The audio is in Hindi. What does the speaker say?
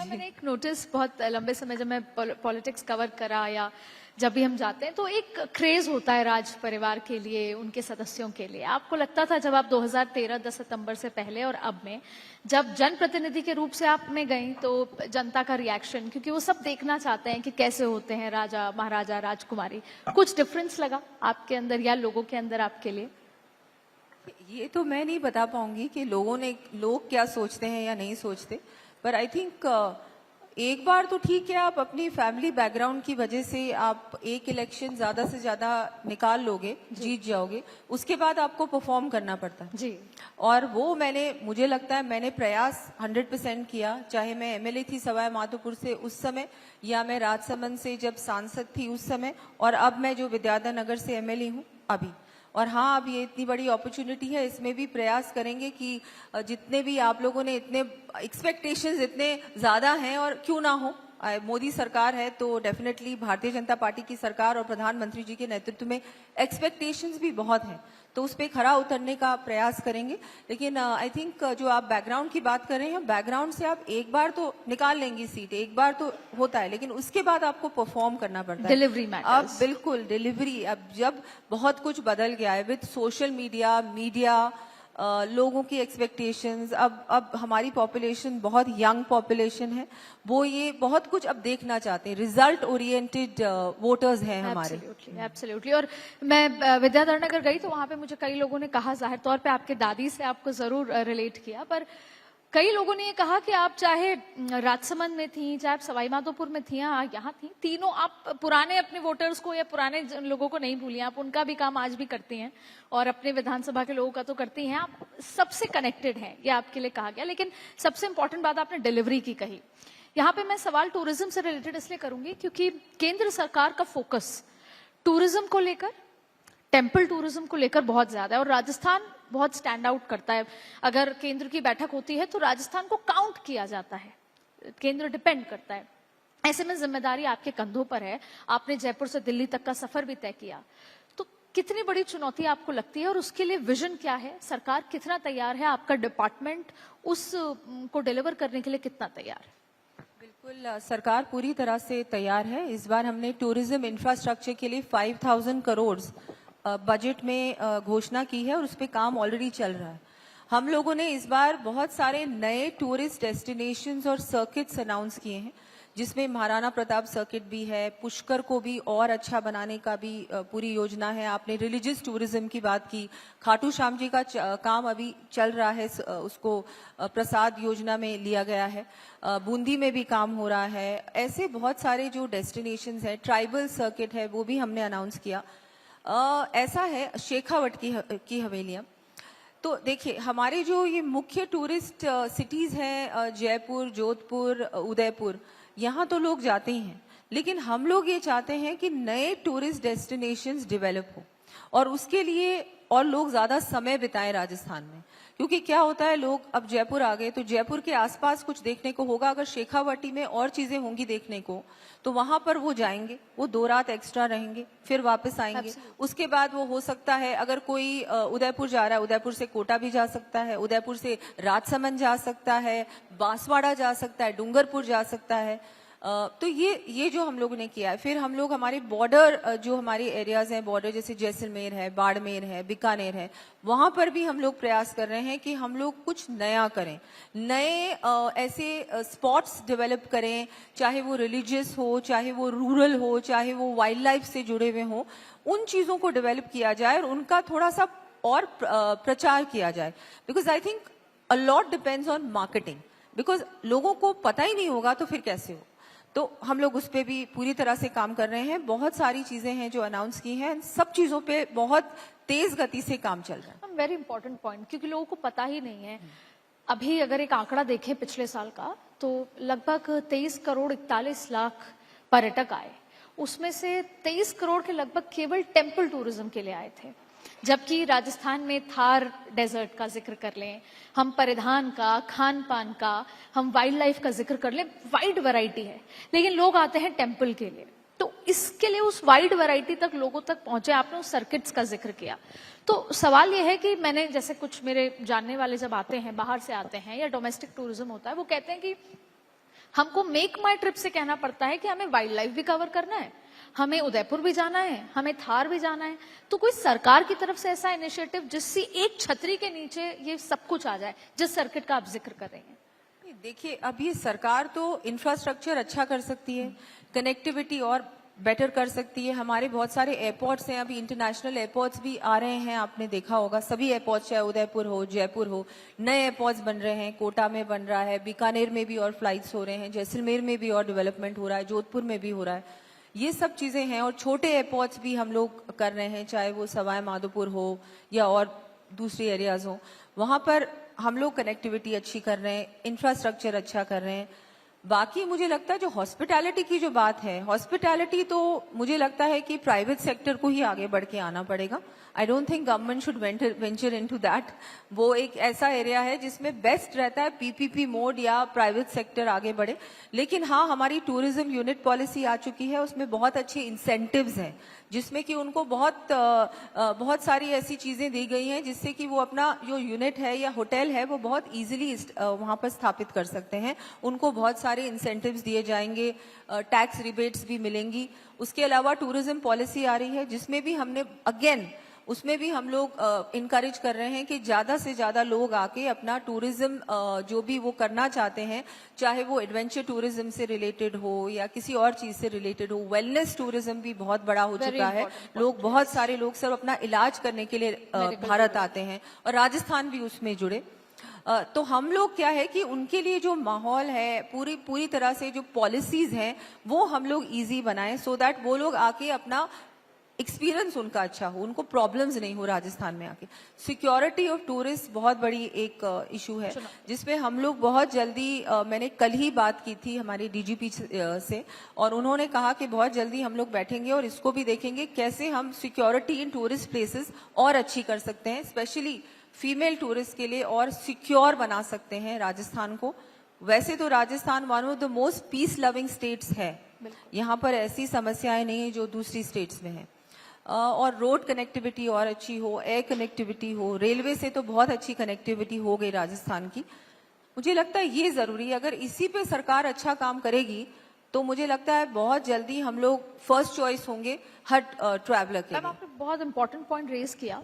मैंने एक नोटिस बहुत लंबे समय जब मैं पॉलिटिक्स कवर करा या जब भी हम जाते हैं तो एक क्रेज होता है राज परिवार के लिए, उनके सदस्यों के लिए। आपको लगता था जब आप 2013 10 सितंबर से पहले और अब में जब जनप्रतिनिधि के रूप से आप में गई तो जनता का रिएक्शन, क्योंकि वो सब देखना चाहते हैं कि कैसे होते हैं राजा महाराजा राजकुमारी, कुछ डिफरेंस लगा आपके अंदर या लोगों के अंदर आपके लिए? ये तो मैं नहीं बता पाऊंगी कि लोग क्या सोचते हैं या नहीं सोचते, पर आई थिंक एक बार तो ठीक है, आप अपनी फैमिली बैकग्राउंड की वजह से आप एक इलेक्शन ज्यादा से ज्यादा निकाल लोगे, जीत जाओगे, उसके बाद आपको परफॉर्म करना पड़ता है जी। और वो मुझे लगता है मैंने प्रयास 100% किया, चाहे मैं एमएलए थी सवाई माधोपुर से उस समय या मैं राजसमंद से जब सांसद थी उस समय, और अब मैं जो विद्याधर नगर से एमएलए हूँ अभी। और हाँ, अब ये इतनी बड़ी अपॉर्चुनिटी है, इसमें भी प्रयास करेंगे कि जितने भी आप लोगों ने इतने एक्सपेक्टेशंस इतने ज्यादा हैं, और क्यों ना हो, मोदी सरकार है तो डेफिनेटली भारतीय जनता पार्टी की सरकार और प्रधानमंत्री जी के नेतृत्व में एक्सपेक्टेशंस भी बहुत हैं, तो उस पर खरा उतरने का प्रयास करेंगे। लेकिन आई थिंक जो आप बैकग्राउंड की बात कर रहे हैं, बैकग्राउंड से आप एक बार तो निकाल लेंगी सीट, एक बार तो होता है, लेकिन उसके बाद आपको परफॉर्म करना पड़ता है। Delivery matters. अब बिल्कुल डिलीवरी, अब जब बहुत कुछ बदल गया है विद सोशल मीडिया, लोगों की एक्सपेक्टेशंस, अब हमारी पॉपुलेशन बहुत यंग पॉपुलेशन है, वो ये बहुत कुछ अब देखना चाहते हैं, रिजल्ट ओरिएंटेड वोटर्स हैं हमारे। एब्सोल्युटली। और मैं विद्याधर नगर गई तो वहां पे मुझे कई लोगों ने कहा, जाहिर तौर पे आपके दादी से आपको जरूर रिलेट किया, पर कई लोगों ने ये कहा कि आप चाहे राजसमंद में थी, चाहे आप सवाई माधोपुर में थी, यहाँ थी, तीनों आप पुराने अपने वोटर्स को या पुराने लोगों को नहीं भूलिए, आप उनका भी काम आज भी करती हैं और अपने विधानसभा के लोगों का तो करती हैं, आप सबसे कनेक्टेड हैं, ये आपके लिए कहा गया। लेकिन सबसे इंपॉर्टेंट बात आपने डिलीवरी की कही। यहाँ पे मैं सवाल टूरिज्म से रिलेटेड इसलिए करूंगी क्योंकि केंद्र सरकार का फोकस टूरिज्म को लेकर, टेम्पल टूरिज्म को लेकर बहुत ज्यादा है और राजस्थान बहुत स्टैंड आउट करता है। अगर केंद्र की बैठक होती है तो राजस्थान को काउंट किया जाता है, केंद्र डिपेंड करता है। ऐसे में जिम्मेदारी आपके कंधों पर है, आपने जयपुर से दिल्ली तक का सफर भी तय किया, तो कितनी बड़ी चुनौती आपको लगती है और उसके लिए विजन क्या है, सरकार कितना तैयार है, आपका डिपार्टमेंट उस को डिलीवर करने के लिए कितना तैयार है? बिल्कुल, सरकार पूरी तरह से तैयार है। इस बार हमने टूरिज्म इंफ्रास्ट्रक्चर के लिए 5000 करोड़ बजट में घोषणा की है और उस पर काम ऑलरेडी चल रहा है। हम लोगों ने इस बार बहुत सारे नए टूरिस्ट डेस्टिनेशंस और सर्किट्स अनाउंस किए हैं, जिसमें महाराणा प्रताप सर्किट भी है, पुष्कर को भी और अच्छा बनाने का भी पूरी योजना है। आपने रिलीजियस टूरिज्म की बात की, खाटू श्याम जी का काम अभी चल रहा है, उसको प्रसाद योजना में लिया गया है, बूंदी में भी काम हो रहा है। ऐसे बहुत सारे जो डेस्टिनेशंस हैं, ट्राइबल सर्किट है वो भी हमने अनाउंस किया। ऐसा है शेखावट की हवेलियां, तो देखिए हमारे जो ये मुख्य टूरिस्ट सिटीज हैं, जयपुर, जोधपुर, उदयपुर, यहाँ तो लोग जाते ही हैं, लेकिन हम लोग ये चाहते हैं कि नए टूरिस्ट डेस्टिनेशंस डेवलप हो और उसके लिए और लोग ज्यादा समय बिताएं राजस्थान में। क्योंकि क्या होता है, लोग अब जयपुर आ गए तो जयपुर के आसपास कुछ देखने को होगा, अगर शेखावटी में और चीजें होंगी देखने को तो वहां पर वो जाएंगे, वो 2 रात एक्स्ट्रा रहेंगे, फिर वापस आएंगे। उसके बाद वो हो सकता है अगर कोई उदयपुर जा रहा है, उदयपुर से कोटा भी जा सकता है, उदयपुर से राजसमंद जा सकता है, बांसवाड़ा जा सकता है, डूंगरपुर जा सकता है। तो ये जो हम लोगों ने किया है। फिर हम लोग हमारे बॉर्डर जो हमारे एरियाज हैं, बॉर्डर जैसे जैसलमेर है, बाड़मेर है, बीकानेर है, वहां पर भी हम लोग प्रयास कर रहे हैं कि हम लोग कुछ नया करें, नए ऐसे स्पॉट्स डेवलप करें, चाहे वो रिलीजियस हो, चाहे वो रूरल हो, चाहे वो वाइल्ड लाइफ से जुड़े हुए हो, उन चीजों को डेवलप किया जाए और उनका थोड़ा सा और प्रचार किया जाए। Because I think a lot depends on marketing, because लोगों को पता ही नहीं होगा तो फिर कैसे हो। तो हम लोग उस पर भी पूरी तरह से काम कर रहे हैं। बहुत सारी चीजें हैं जो अनाउंस की हैं, सब चीजों पे बहुत तेज गति से काम चल रहा है। वेरी इंपॉर्टेंट पॉइंट, क्योंकि लोगों को पता ही नहीं है। अभी अगर एक आंकड़ा देखें पिछले साल का, तो लगभग 23 करोड़ 41 लाख पर्यटक आए, उसमें से 23 करोड़ के लगभग केवल टेम्पल टूरिज्म के लिए आए थे। जबकि राजस्थान में थार डेजर्ट का जिक्र कर लें, हम परिधान का, खान पान का, हम वाइल्ड लाइफ का जिक्र कर लें, वाइड वैरायटी है, लेकिन लोग आते हैं टेम्पल के लिए। तो इसके लिए उस वाइड वैरायटी तक लोगों तक पहुंचे, आपने उस सर्किट्स का जिक्र किया। तो सवाल यह है कि मैंने जैसे कुछ मेरे जानने वाले जब आते हैं, बाहर से आते हैं या डोमेस्टिक टूरिज्म होता है, वो कहते हैं कि हमको मेक माई ट्रिप से कहना पड़ता है कि हमें वाइल्ड लाइफ भी कवर करना है, हमें उदयपुर भी जाना है, हमें थार भी जाना है। तो कोई सरकार की तरफ से ऐसा इनिशिएटिव जिससे एक छतरी के नीचे ये सब कुछ आ जाए, जिस सर्किट का आप जिक्र कर रहे हैं? देखिए, अब ये सरकार तो इंफ्रास्ट्रक्चर अच्छा कर सकती है, कनेक्टिविटी और बेटर कर सकती है। हमारे बहुत सारे एयरपोर्ट्स हैं, अभी इंटरनेशनल एयरपोर्ट्स भी आ रहे हैं, आपने देखा होगा। सभी एयरपोर्ट्स, चाहे उदयपुर हो, जयपुर हो, नए एयरपोर्ट्स बन रहे हैं। कोटा में बन रहा है, बीकानेर में भी और फ्लाइट्स हो रहे हैं, जैसलमेर में भी और डेवलपमेंट हो रहा है, जोधपुर में भी हो रहा है। ये सब चीजें हैं, और छोटे एयरपोर्ट्स भी हम लोग कर रहे हैं, चाहे वो सवाई माधोपुर हो या और दूसरी एरियाज हो। वहां पर हम लोग कनेक्टिविटी अच्छी कर रहे हैं, इंफ्रास्ट्रक्चर अच्छा कर रहे हैं। बाकी मुझे लगता है जो हॉस्पिटैलिटी की जो बात है, हॉस्पिटैलिटी तो मुझे लगता है कि प्राइवेट सेक्टर को ही आगे बढ़ के आना पड़ेगा। I don't think government should venture into that. वो एक ऐसा एरिया है जिसमें बेस्ट रहता है पीपीपी मोड या प्राइवेट सेक्टर आगे बढ़े। लेकिन हाँ, हमारी टूरिज्म यूनिट पॉलिसी आ चुकी है, उसमें बहुत अच्छे इंसेंटिव्स हैं, जिसमें कि उनको बहुत सारी ऐसी चीजें दी गई हैं जिससे कि वो अपना जो यूनिट है या होटल है वो बहुत इजीली वहां पर स्थापित कर सकते हैं। उनको बहुत सारे इंसेंटिव्स दिए जाएंगे, टैक्स रिबेट्स भी मिलेंगी। उसके अलावा टूरिज्म पॉलिसी आ रही है जिसमें भी हमने अगेन उसमें भी हम लोग इनकरेज कर रहे हैं कि ज्यादा से ज्यादा लोग आके अपना टूरिज्म जो भी वो करना चाहते हैं, चाहे वो एडवेंचर टूरिज्म से रिलेटेड हो या किसी और चीज से रिलेटेड हो। वेलनेस टूरिज्म भी बहुत बड़ा हो चुका है। लोग, बहुत सारे लोग सब अपना इलाज करने के लिए भारत आते हैं, और राजस्थान भी उसमें जुड़े। तो हम लोग क्या है कि उनके लिए जो माहौल है, पूरी तरह से जो पॉलिसीज हैं वो हम लोग इजी बनाएं, सो दैट वो लोग आके अपना एक्सपीरियंस उनका अच्छा हो, उनको प्रॉब्लम्स नहीं हो राजस्थान में आके। सिक्योरिटी ऑफ टूरिस्ट बहुत बड़ी एक इशू है, जिसपे हम लोग बहुत जल्दी, मैंने कल ही बात की थी हमारे डीजीपी से, और उन्होंने कहा कि बहुत जल्दी हम लोग बैठेंगे और इसको भी देखेंगे कैसे हम सिक्योरिटी इन टूरिस्ट प्लेसेस और अच्छी कर सकते हैं, स्पेशली फीमेल टूरिस्ट के लिए और सिक्योर बना सकते हैं राजस्थान को। वैसे तो Rajasthan one of the most peace loving states है, यहाँ पर ऐसी समस्याएं नहीं है जो दूसरी स्टेट्स में है। और रोड कनेक्टिविटी और अच्छी हो, एयर कनेक्टिविटी हो, रेलवे से तो बहुत अच्छी कनेक्टिविटी हो गई राजस्थान की। मुझे लगता है ये जरूरी है। अगर इसी पे सरकार अच्छा काम करेगी तो मुझे लगता है बहुत जल्दी हम लोग फर्स्ट चॉइस होंगे हर ट्रैवलर के लिए। आपने बहुत इंपॉर्टेंट पॉइंट रेज किया